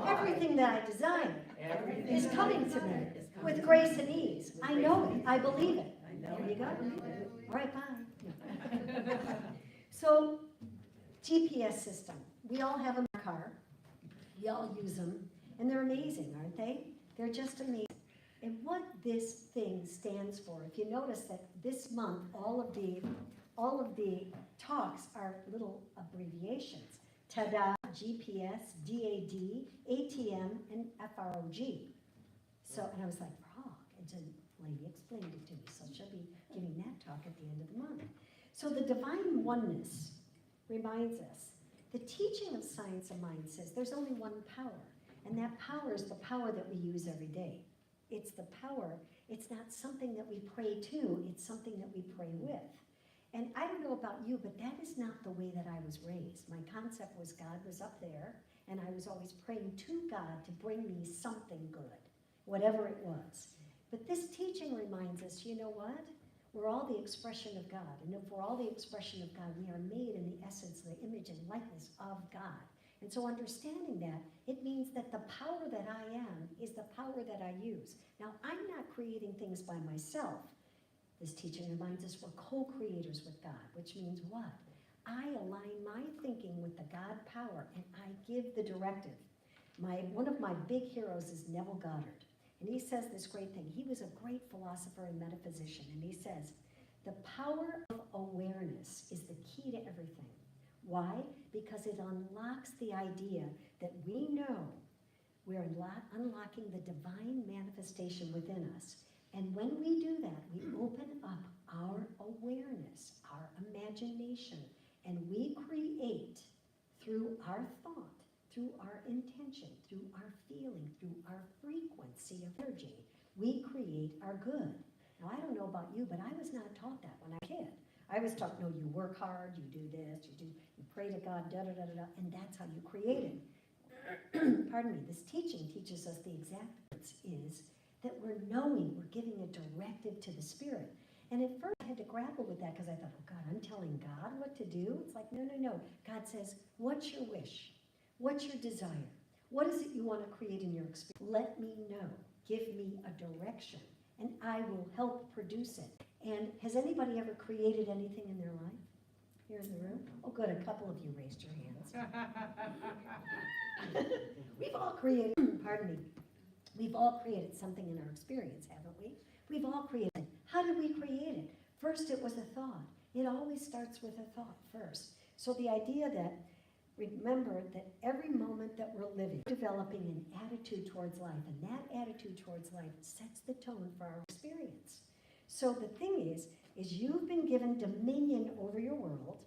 Everything that I desire is coming to me with grace and ease. I know it. I believe it. There you go. All right, bye. So, GPS system. We all have them in our car. We all use them. And they're amazing, aren't they? They're just amazing. And what this thing stands for, if you notice that this month, all of the talks are little abbreviations. TADA, GPS, DAD, ATM, and FROG. So, and I was like, frog. And so the lady explained it to me. So she'll be giving that talk at the end of the month. So the divine oneness reminds us, the teaching of science of mind says there's only one power. And that power is the power that we use every day. It's the power, it's not something that we pray to, it's something that we pray with. And I don't know about you, but that is not the way that I was raised. My concept was God was up there, and I was always praying to God to bring me something good, whatever it was. But this teaching reminds us, you know what? We're all the expression of God. And if we're all the expression of God, we are made in the essence, the image and likeness of God. And so understanding that, it means that the power that I am is the power that I use. Now, I'm not creating things by myself. This teaching reminds us we're co-creators with God, which means what? I align my thinking with the God power, and I give the directive. One of my big heroes is Neville Goddard, and he says this great thing. He was a great philosopher and metaphysician, and he says, the power of awareness is the key to everything. Why? Because it unlocks the idea that we know we're unlocking the divine manifestation within us. And when we do that, we open up our awareness, our imagination, and we create through our thought, through our intention, through our feeling, through our frequency of energy, we create our good. Now, I don't know about you, but I was not taught that when I was a kid. I was taught, no, you work hard, you do this, you pray to God, da-da-da-da-da, and that's how you create it. Pardon me, this teaching teaches us the exact is that we're knowing, we're giving a directive to the Spirit. And at first I had to grapple with that because I thought, oh God, I'm telling God what to do? It's like, no. God says, what's your wish? What's your desire? What is it you want to create in your experience? Let me know. Give me a direction, and I will help produce it. And has anybody ever created anything in their life? Here in the room? Oh good, a couple of you raised your hands. We've all created, pardon me, we've all created something in our experience, haven't we? We've all created it. How did we create it? First, it was a thought. It always starts with a thought first. So the idea that, remember that every moment that we're living, developing an attitude towards life, and that attitude towards life sets the tone for our experience. So the thing is you've been given dominion over your world,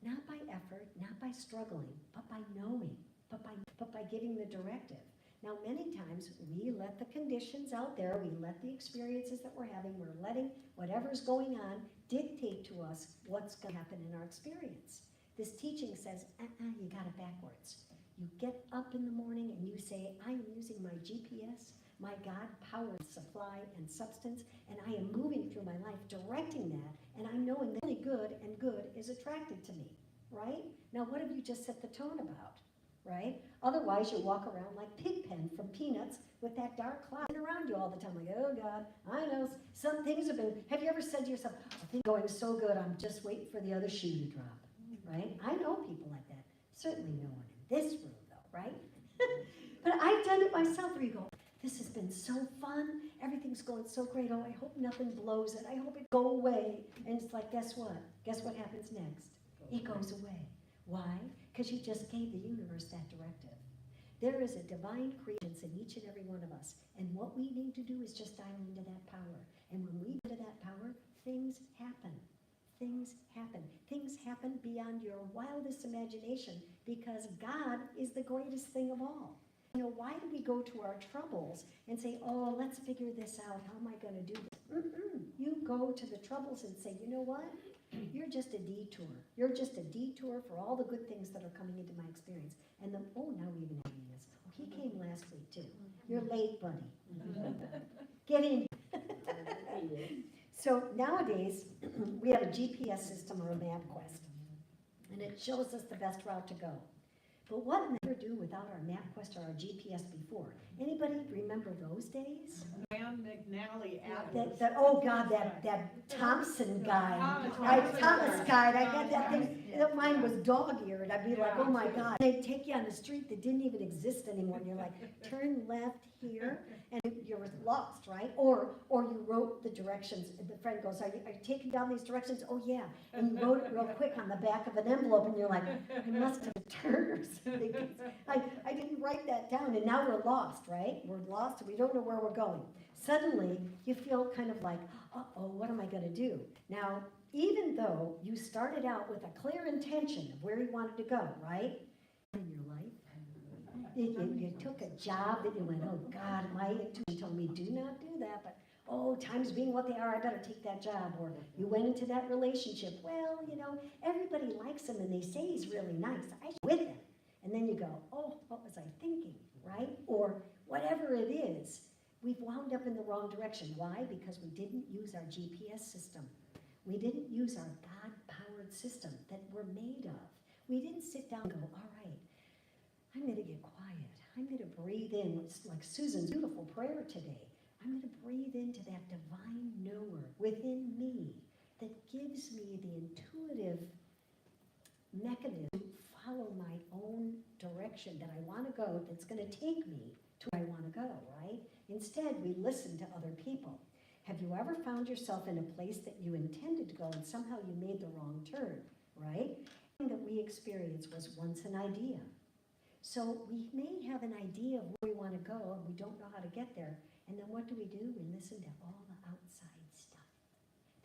not by effort, not by struggling, but by knowing, but by giving the directive. Now, many times we let the conditions out there, we let the experiences that we're having, we're letting whatever's going on dictate to us what's going to happen in our experience. This teaching says, you got it backwards. You get up in the morning and you say, I'm using my GPS, my God, power, supply, and substance, and I am moving through my life directing that, and I'm knowing that only good and good is attracted to me, right? Now, what have you just set the tone about, right? Otherwise, you walk around like Pigpen from Peanuts with that dark cloud around you all the time, like, oh God, I know some things have you ever said to yourself, oh, things are going so good, I'm just waiting for the other shoe to drop, right? I know people like that. Certainly no one in this room, though, right? But I've done it myself, where you go, this has been so fun, everything's going so great, oh, I hope nothing blows it, I hope it go away. And it's like, guess what? Guess what happens next? It goes away. Why? Because you just gave the universe that directive. There is a divine creation in each and every one of us, and what we need to do is just dial into that power. And when we get to that power, things happen. Things happen. Things happen beyond your wildest imagination, because God is the greatest thing of all. You know, why do we go to our troubles and say, oh, let's figure this out, how am I going to do this? You go to the troubles and say, you know what? You're just a detour. You're just a detour for all the good things that are coming into my experience. And now we even have this. Oh, he came last week too. You're late, buddy. Get in. So nowadays, we have a GPS system or a MapQuest, and it shows us the best route to go. But what did we ever do without our MapQuest or our GPS before? Anybody remember those days? Graham McNally Oh God, that Thompson guide. Thomas guide, I had that thing, mine was dog-eared. I'd be like, oh my God. They'd take you on the street that didn't even exist anymore. And you're like, turn left here, and you're lost, right? Or you wrote the directions. The friend goes, are you taking down these directions? Oh yeah. And you wrote it real quick on the back of an envelope, and you're like, I must have turned or something. I didn't write that down, and now we're lost, right? We're lost, and we don't know where we're going. Suddenly, you feel kind of like, uh-oh, what am I going to do? Now, even though you started out with a clear intention of where you wanted to go, right? In your life, you took a job that you went, oh God, my intuition told me do not do that, but oh, times being what they are, I better take that job. Or you went into that relationship, well, everybody likes him and they say he's really nice. I should with him. And then you go, oh, what was I thinking, right? Or whatever it is. We've wound up in the wrong direction. Why? Because we didn't use our GPS system. We didn't use our God-powered system that we're made of. We didn't sit down and go, all right, I'm going to get quiet. I'm going to breathe in. It's like Susan's beautiful prayer today. I'm going to breathe into that divine knower within me that gives me the intuitive mechanism to follow my own direction that I want to go, that's going to take me to where I want to go, right? Instead, we listen to other people. Have you ever found yourself in a place that you intended to go and somehow you made the wrong turn, right? The thing that we experienced was once an idea. So we may have an idea of where we want to go and we don't know how to get there. And then what do? We listen to all the outside stuff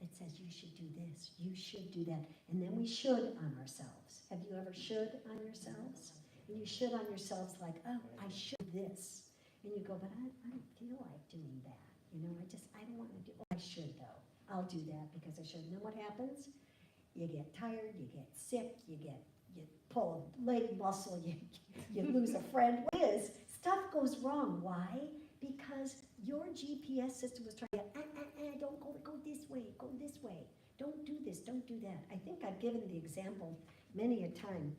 that says you should do this, you should do that. And then we should on ourselves. Have you ever should on yourselves? And you should on yourselves like, oh, I should this. And you go, but I don't feel like doing that. I don't want to do, I should though. I'll do that because I should. And then what happens? You get tired, you get sick, you pull a leg muscle, you lose a friend. What is? Stuff goes wrong. Why? Because your GPS system was trying to, don't go this way, go this way. Don't do this, don't do that. I think I've given the example many a time.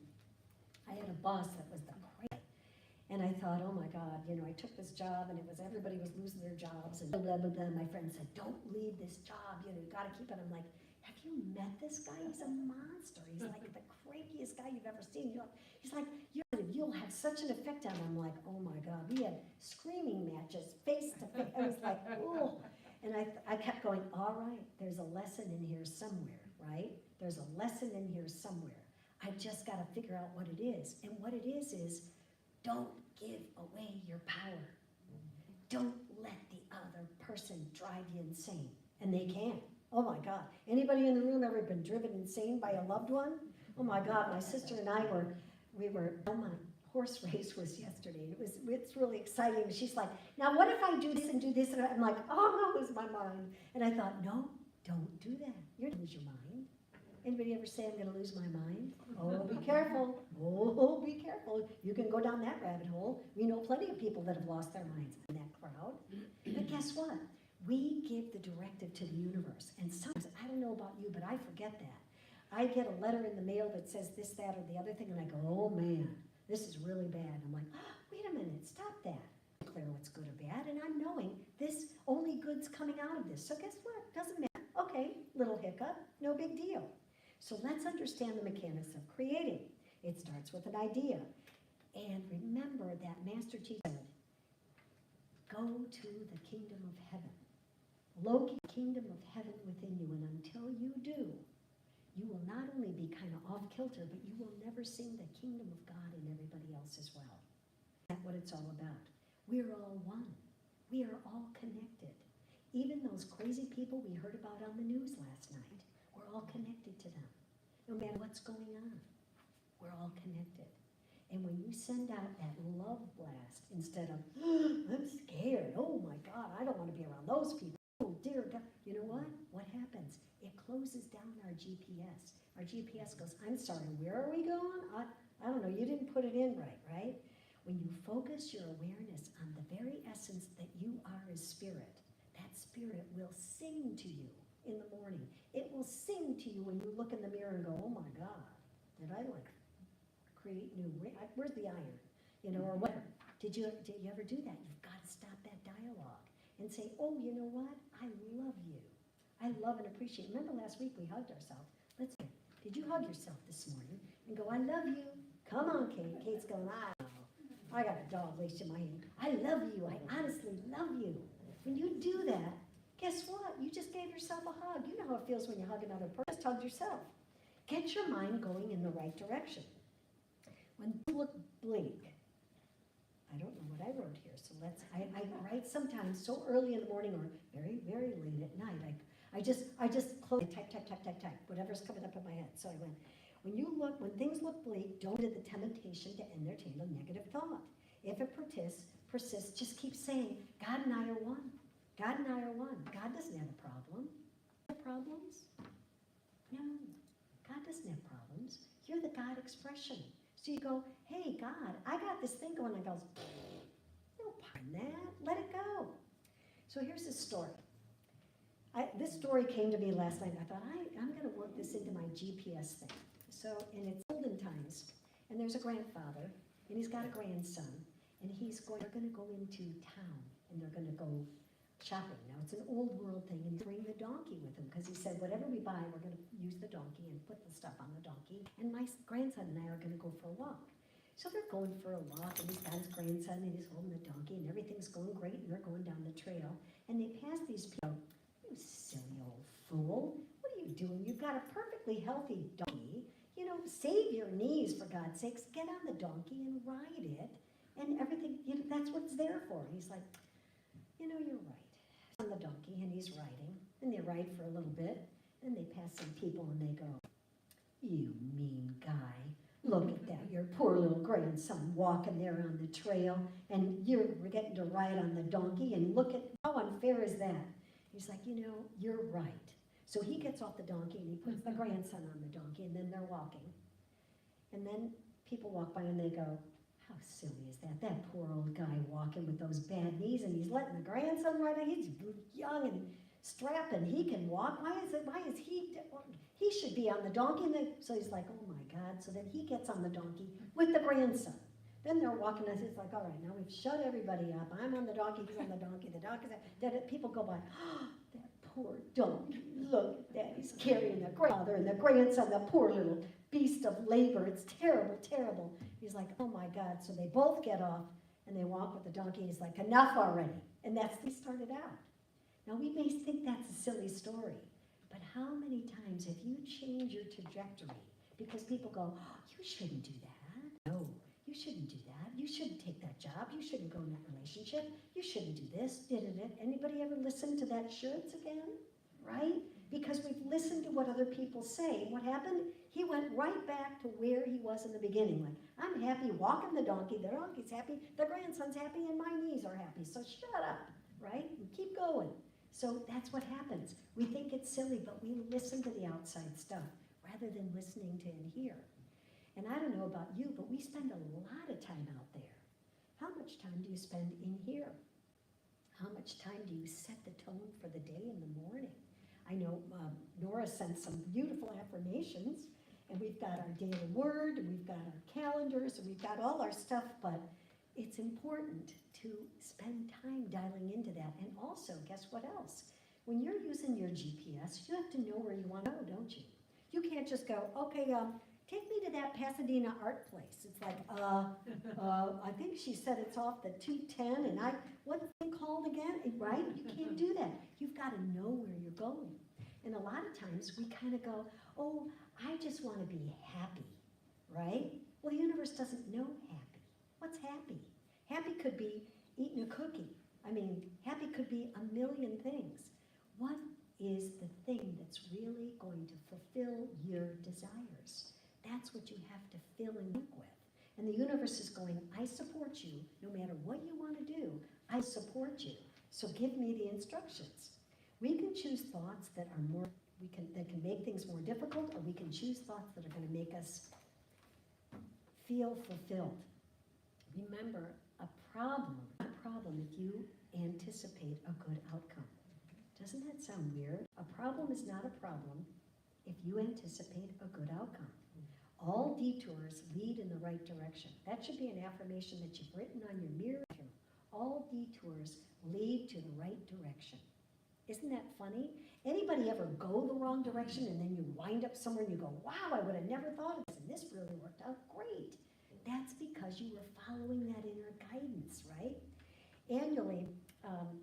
I had a boss that was the crazy. And I thought, oh my God, I took this job and everybody was losing their jobs and blah, blah, blah, blah. My friend said, don't leave this job, you gotta keep it. I'm like, have you met this guy? He's a monster. He's like the crankiest guy you've ever seen. He's like, you'll have such an effect on him. I'm like, oh my God. We had screaming matches, face to face. I was like, oh. And I kept going, all right, there's a lesson in here somewhere, right? There's a lesson in here somewhere. I just got to figure out what it is. And what it is don't give away your power. Don't let the other person drive you insane. And they can. Oh my God. Anybody in the room ever been driven insane by a loved one? Oh my God, my sister and I my horse race was yesterday. It's really exciting. She's like, now what if I do this and do this? And I'm like, oh no, lose my mind. And I thought, no, don't do that. You're gonna lose your mind. Anybody ever say, I'm gonna lose my mind? Oh, be careful. Oh, be careful. You can go down that rabbit hole. We know plenty of people that have lost their minds in that crowd. But guess what? We give the directive to the universe. And sometimes, I don't know about you, but I forget that. I get a letter in the mail that says this, that, or the other thing, and I go, oh man, this is really bad. I'm like, oh, wait a minute, stop that. Clear what's good or bad, and I'm knowing this, only good's coming out of this. So guess what? Doesn't matter. Okay, little hiccup, no big deal. So let's understand the mechanics of creating. It starts with an idea. And remember that master teacher said, go to the kingdom of heaven. Locate the kingdom of heaven within you, and until you do, you will not only be kind of off kilter, but you will never sing the kingdom of God in everybody else as well. That's what it's all about. We're all one. We are all connected. Even those crazy people we heard about on the news last night, we're all connected to them. No matter what's going on, we're all connected. And when you send out that love blast instead of, I'm scared, oh my God, I don't want to be around those people. Oh dear God, you know what? What happens? It closes down our GPS. Our GPS goes, I'm sorry, where are we going? I don't know, you didn't put it in right? When you focus your awareness on the very essence that you are as spirit, that spirit will sing to you in the morning. It will sing to you when you look in the mirror and go, oh my God, did I look create new, where's the iron? You know, or whatever. Did you ever do that? You've got to stop that dialogue and say, oh, you know what? I love you. I love and appreciate. Remember last week we hugged ourselves. Did you hug yourself this morning and go, I love you? Come on, Kate. Kate's going, I got a dog laced in my hand. I love you. I honestly love you. When you do that, guess what? You just gave yourself a hug. You know how it feels when you hug another person. Just hug yourself. Get your mind going in the right direction. When you look bleak, I don't know what I wrote here, so I write sometimes so early in the morning or very, very late at night. I just close, type, whatever's coming up in my head. So I went, when things look bleak, don't get the temptation to entertain a negative thought. If it persists, just keep saying, God and I are one. God and I are one. God doesn't have a problem. Problems? No. God doesn't have problems. You're the God expression. So you go, hey, God, I got this thing going. I goes, no part in that. Let it go. So here's this story. This story came to me last night. I thought, I'm going to work this into my GPS thing. So, and it's olden times. And there's a grandfather, and he's got a grandson. And they're going to go into town, and they're going to go shopping. Now, it's an old world thing, and he's bringing the donkey with him, because he said, whatever we buy, we're going to use the donkey and put the stuff on the donkey. And my grandson and I are going to go for a walk. So they're going for a walk, and he's got his grandson, and he's holding the donkey, and everything's going great, and they're going down the trail. And they pass these people. You silly old fool. What are you doing? You've got a perfectly healthy donkey. You know, save your knees, for God's sakes. Get on the donkey and ride it. And everything, that's what it's there for. And he's like, you know, you're right. On the donkey, and he's riding. And they ride for a little bit. Then they pass some people, and they go, you mean guy. Look at that, your poor little grandson walking there on the trail. And you're getting to ride on the donkey. And look at, how unfair is that? He's like, you know, you're right. So he gets off the donkey and he puts the grandson on the donkey, and then they're walking. And then people walk by and they go, how silly is that? That poor old guy walking with those bad knees, and he's letting the grandson ride. He's young and strapping. He can walk. Why is he should be on the donkey. So he's like, oh my God. So then he gets on the donkey with the grandson. Then they're walking, and it's like, all right, now we've shut everybody up. I'm on the donkey, he's on the donkey, the donkey's on. Then people go by, oh, that poor donkey, look at that. He's carrying the grandfather and the grandson, the poor little beast of labor. It's terrible, terrible. He's like, oh my God. So they both get off, and they walk with the donkey. He's like, enough already. And that's how he started out. Now, we may think that's a silly story, but how many times have you changed your trajectory? Because people go, oh, you shouldn't do that. No. You shouldn't do that. You shouldn't take that job. You shouldn't go in that relationship. You shouldn't do this. Anybody ever listen to that shoulds again? Right? Because we've listened to what other people say. And what happened? He went right back to where he was in the beginning. Like, I'm happy walking the donkey donkey's happy, the grandson's happy, and my knees are happy. So shut up, right? And keep going. So that's what happens. We think it's silly, but we listen to the outside stuff rather than listening to in here. And I don't know about you, but we spend a lot of time out there. How much time do you spend in here? How much time do you set the tone for the day in the morning? I know Nora sent some beautiful affirmations, and we've got our daily word, and we've got our calendars, and we've got all our stuff, but it's important to spend time dialing into that. And also, guess what else? When you're using your GPS, you have to know where you want to go, don't you? You can't just go, okay, take me to that Pasadena art place. It's like, I think she said it's off the 210, and what's it called again? Right? You can't do that. You've got to know where you're going. And a lot of times we kind of go, oh, I just want to be happy, right? Well, the universe doesn't know happy. What's happy? Happy could be eating a cookie. I mean, happy could be a million things. What is the thing that's really going to fulfill your desires? That's what you have to fill and work with. And the universe is going, I support you. No matter what you want to do, I support you. So give me the instructions. We can choose thoughts that are that can make things more difficult, or we can choose thoughts that are going to make us feel fulfilled. Remember, a problem if you anticipate a good outcome. Doesn't that sound weird? A problem is not a problem if you anticipate a good outcome. All detours lead in the right direction. That should be an affirmation that you've written on your mirror. All detours lead to the right direction. Isn't that funny? Anybody ever go the wrong direction and then you wind up somewhere and you go, wow, I would have never thought of this, and this really worked out great. That's because you were following that inner guidance, right? Annually,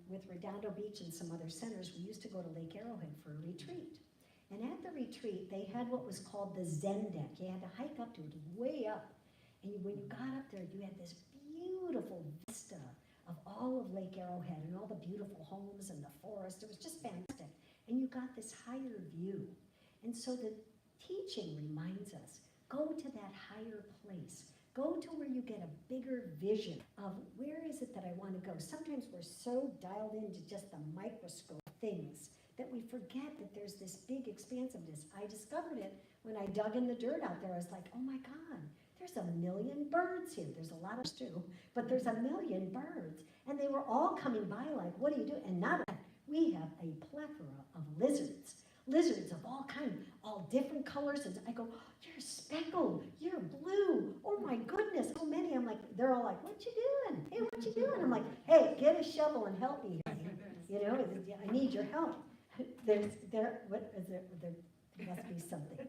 with Redondo Beach and some other centers, we used to go to Lake Arrowhead for a retreat. And at the retreat, they had what was called the Zen deck. You had to hike up to it, way up. And when you got up there, you had this beautiful vista of all of Lake Arrowhead and all the beautiful homes and the forest. It was just fantastic. And you got this higher view. And so the teaching reminds us, go to that higher place. Go to where you get a bigger vision of where is it that I want to go. Sometimes we're so dialed into just the microscope things that we forget that there's this big expansiveness. I discovered it when I dug in the dirt out there. I was like, oh my God, there's 1 million birds here. There's a lot of us too, but there's 1 million birds. And they were all coming by like, what do you do? And not that, we have a plethora of lizards. Lizards of all kinds, all different colors. And I go, you're speckled, you're blue. Oh my goodness, so many. I'm like, they're all like, what you doing? Hey, what you doing? I'm like, hey, get a shovel and help me. You know, I need your help. There must be something.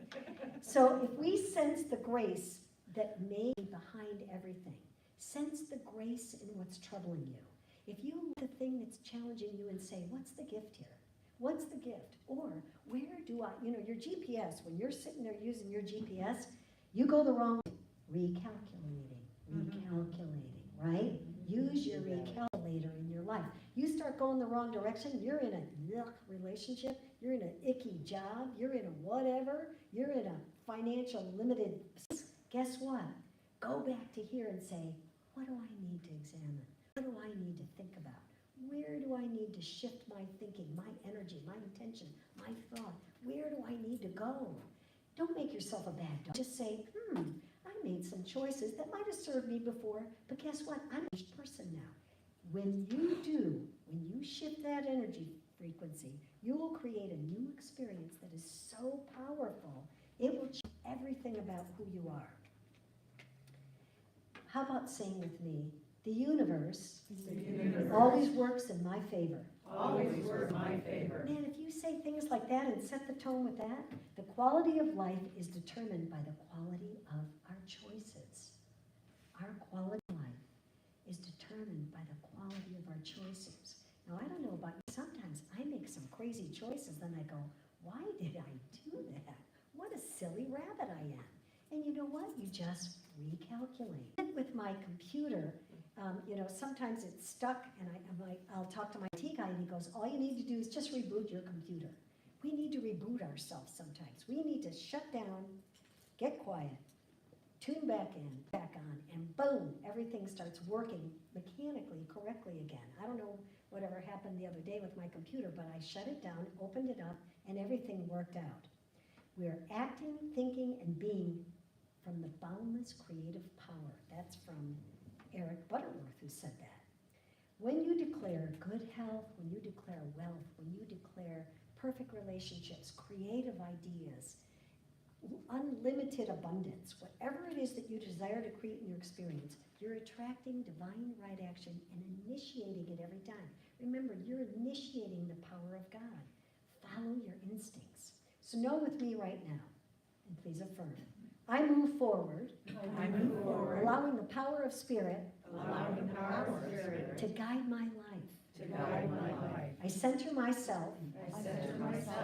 So if we sense the grace that may be behind everything, sense the grace in what's troubling you. If you look at the thing that's challenging you and say, what's the gift here? What's the gift? Or where do I, your GPS, when you're sitting there using your GPS, you go the wrong way. Recalculating, right? Use your recalculator in your life. You start going the wrong direction, you're in a yuck relationship, you're in an icky job, you're in a whatever, you're in a financial limited, guess what? Go back to here and say, what do I need to examine? What do I need to think about? Where do I need to shift my thinking, my energy, my intention, my thought? Where do I need to go? Don't make yourself a bad dog. Just say, I made some choices that might have served me before, but guess what? I'm a changed person now. When you shift that energy frequency, you will create a new experience that is so powerful, it will change everything about who you are. How about saying with me, the universe always works in my favor. Always works in my favor. Man, if you say things like that and set the tone with that, the quality of life is determined by the quality of our choices. Our quality of life is determined by the quality of our choices. Now, I don't know about you, sometimes I make some crazy choices, then I go, why did I do that? What a silly rabbit I am. And you know what? You just recalculate. With my computer, sometimes it's stuck, and I'll talk to my IT guy, and he goes, all you need to do is just reboot your computer. We need to reboot ourselves sometimes. We need to shut down, get quiet, tune back in, back on, and boom, everything starts working mechanically correctly again. I don't know whatever happened the other day with my computer, but I shut it down, opened it up, and everything worked out. We're acting, thinking, and being from the boundless creative power. That's from Eric Butterworth, who said that. When you declare good health, when you declare wealth, when you declare perfect relationships, creative ideas, unlimited abundance, whatever it is that you desire to create in your experience, you're attracting divine right action and initiating it every time. Remember, you're initiating the power of God. Follow your instincts. So know with me right now, and please affirm. I move forward, allowing the power of spirit, to guide my life. I center myself,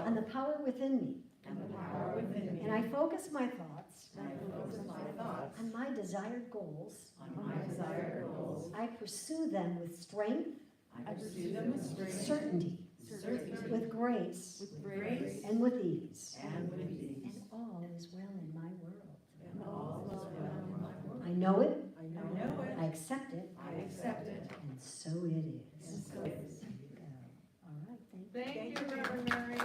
on the power within me, and I focus my thoughts, on my desired goals. I pursue them with strength, certainty, with grace, and with ease. And all is well in my world. I know it. I accept it. And so it is. There you go. All right. Thank you. Thank you, Reverend Mary.